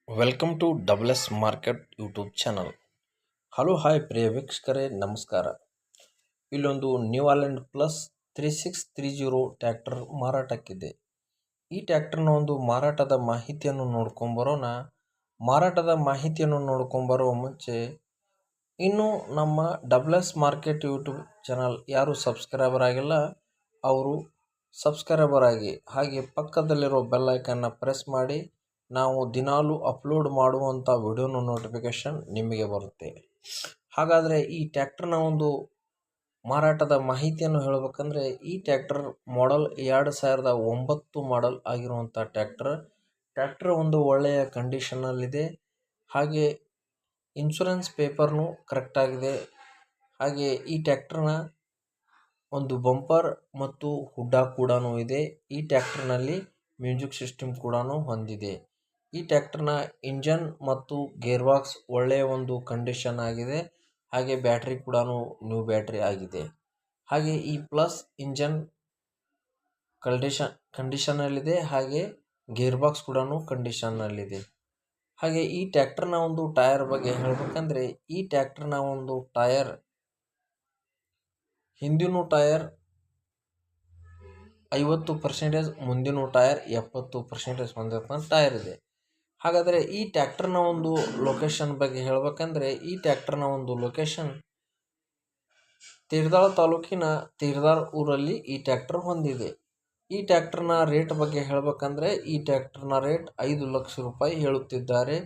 Welcome to double S market YouTube channel. Hello hi ಪ್ರಿಯ ವೀಕ್ಷಕರೇ, ನಮಸ್ಕಾರ. ಇಲ್ಲೊಂದು ನ್ಯೂ ಹಾಲೆಂಡ್ ಪ್ಲಸ್ 3630 ಟ್ರ್ಯಾಕ್ಟರ್ ಮಾರಾಟಕ್ಕಿದೆ. ಈ ಟ್ರ್ಯಾಕ್ಟರ್ನ ಒಂದು ಮಾರಾಟದ ಮಾಹಿತಿಯನ್ನು ನೋಡ್ಕೊಂಬರೋಣ. ಮಾರಾಟದ ಮಾಹಿತಿಯನ್ನು ನೋಡ್ಕೊಂಬರೋ ಮುಂಚೆ ಇನ್ನು ನಮ್ಮ double S market YouTube channel ಯಾರು ಸಬ್ಸ್ಕ್ರೈಬರ್ ಆಗಿಲ್ಲ ಅವರು ಸಬ್ಸ್ಕ್ರೈಬರ್ ಆಗಿ, ಹಾಗೆ ಪಕ್ಕದಲ್ಲಿರೋ ಬೆಲ್ ಐಕನ್ನ ಪ್ರೆಸ್ ಮಾಡಿ. ನಾವು ದಿನಾಲೂ ಅಪ್ಲೋಡ್ ಮಾಡುವಂಥ ವಿಡಿಯೋನ ನೋಟಿಫಿಕೇಷನ್ ನಿಮಗೆ ಬರುತ್ತೆ. ಹಾಗಾದರೆ ಈ ಟ್ರ್ಯಾಕ್ಟರ್ನ ಒಂದು ಮಾರಾಟದ ಮಾಹಿತಿಯನ್ನು ಹೇಳಬೇಕಂದ್ರೆ, ಈ ಟ್ರ್ಯಾಕ್ಟರ್ ಮಾಡೆಲ್ 2009 ಮಾಡೆಲ್ ಆಗಿರುವಂಥ ಟ್ರ್ಯಾಕ್ಟರ್ ಒಂದು ಒಳ್ಳೆಯ ಕಂಡೀಷನಲ್ಲಿದೆ. ಹಾಗೆ ಇನ್ಶೂರೆನ್ಸ್ ಪೇಪರ್ನು ಕರೆಕ್ಟಾಗಿದೆ. ಹಾಗೆ ಈ ಟ್ರ್ಯಾಕ್ಟರ್ನ ಒಂದು ಬಂಪರ್ ಮತ್ತು ಹುಡ್ಡ ಕೂಡ ಇದೆ. ಈ ಟ್ರ್ಯಾಕ್ಟರ್ನಲ್ಲಿ ಮ್ಯೂಸಿಕ್ ಸಿಸ್ಟಮ್ ಕೂಡ ಹೊಂದಿದೆ. ಈ ಟ್ರ್ಯಾಕ್ಟರ್ನ ಇಂಜನ್ ಮತ್ತು ಗೇರ್ ಬಾಕ್ಸ್ ಒಳ್ಳೆಯ ಒಂದು ಕಂಡೀಷನ್ ಆಗಿದೆ. ಹಾಗೆ ಬ್ಯಾಟ್ರಿ ಕೂಡ ನ್ಯೂ ಬ್ಯಾಟ್ರಿ ಆಗಿದೆ. ಹಾಗೆ ಈ ಪ್ಲಸ್ ಇಂಜನ್ ಕಂಡೀಷನಲ್ಲಿದೆ. ಹಾಗೆ ಗೇರ್ ಬಾಕ್ಸ್ ಕೂಡ ಕಂಡೀಷನ್ನಲ್ಲಿದೆ. ಹಾಗೆ ಈ ಟ್ರ್ಯಾಕ್ಟರ್ನ ಒಂದು ಟೈರ್ ಬಗ್ಗೆ ಹೇಳಬೇಕಂದ್ರೆ, ಈ ಟ್ರ್ಯಾಕ್ಟರ್ನ ಒಂದು ಟೈರ್ ಹಿಂದಿನ ಟೈರ್ 50%, ಮುಂದಿನ ಟೈರ್ 70% ಹೊಂದಿರುವಂಥ ಟೈರ್ ಇದೆ. ಹಾಗಾದರೆ ಈ ಟ್ರ್ಯಾಕ್ಟರ್ನ ಒಂದು ಲೊಕೇಶನ್ ಬಗ್ಗೆ ಹೇಳಬೇಕಂದ್ರೆ, ಈ ಟ್ರ್ಯಾಕ್ಟರ್ನ ಒಂದು ಲೊಕೇಶನ್ ತೀರ್ದಾಳ ತಾಲೂಕಿನ ತೀರ್ದಾಳ್ ಊರಲ್ಲಿ ಈ ಟ್ರ್ಯಾಕ್ಟರ್ ಹೊಂದಿದೆ. ಈ ಟ್ರ್ಯಾಕ್ಟರ್ನ ರೇಟ್ ಬಗ್ಗೆ ಹೇಳಬೇಕಂದ್ರೆ, ಈ ಟ್ರ್ಯಾಕ್ಟರ್ನ ರೇಟ್ 5 ಲಕ್ಷ ರೂಪಾಯಿ ಹೇಳುತ್ತಿದ್ದಾರೆ.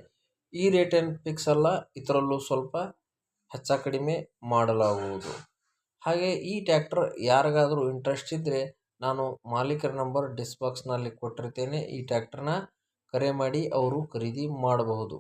ಈ ರೇಟ್ ಏನು ಫಿಕ್ಸ್ ಅಲ್ಲ, ಇದರಲ್ಲೂ ಸ್ವಲ್ಪ ಹೆಚ್ಚು ಕಡಿಮೆ ಮಾಡಲಾಗುವುದು. ಹಾಗೆ ಈ ಟ್ರ್ಯಾಕ್ಟರ್ ಯಾರಿಗಾದರೂ ಇಂಟ್ರೆಸ್ಟ್ ಇದ್ದರೆ ನಾನು ಮಾಲೀಕರ ನಂಬರ್ ಡಿಸ್ಕ್ರಿಪ್ಷನ್ನಲ್ಲಿ ಕೊಟ್ಟಿರ್ತೇನೆ. ಈ ಟ್ರ್ಯಾಕ್ಟರ್ನ ಕರೆ ಮಾಡಿ ಅವರು ಖರೀದಿ ಮಾಡಬಹುದು.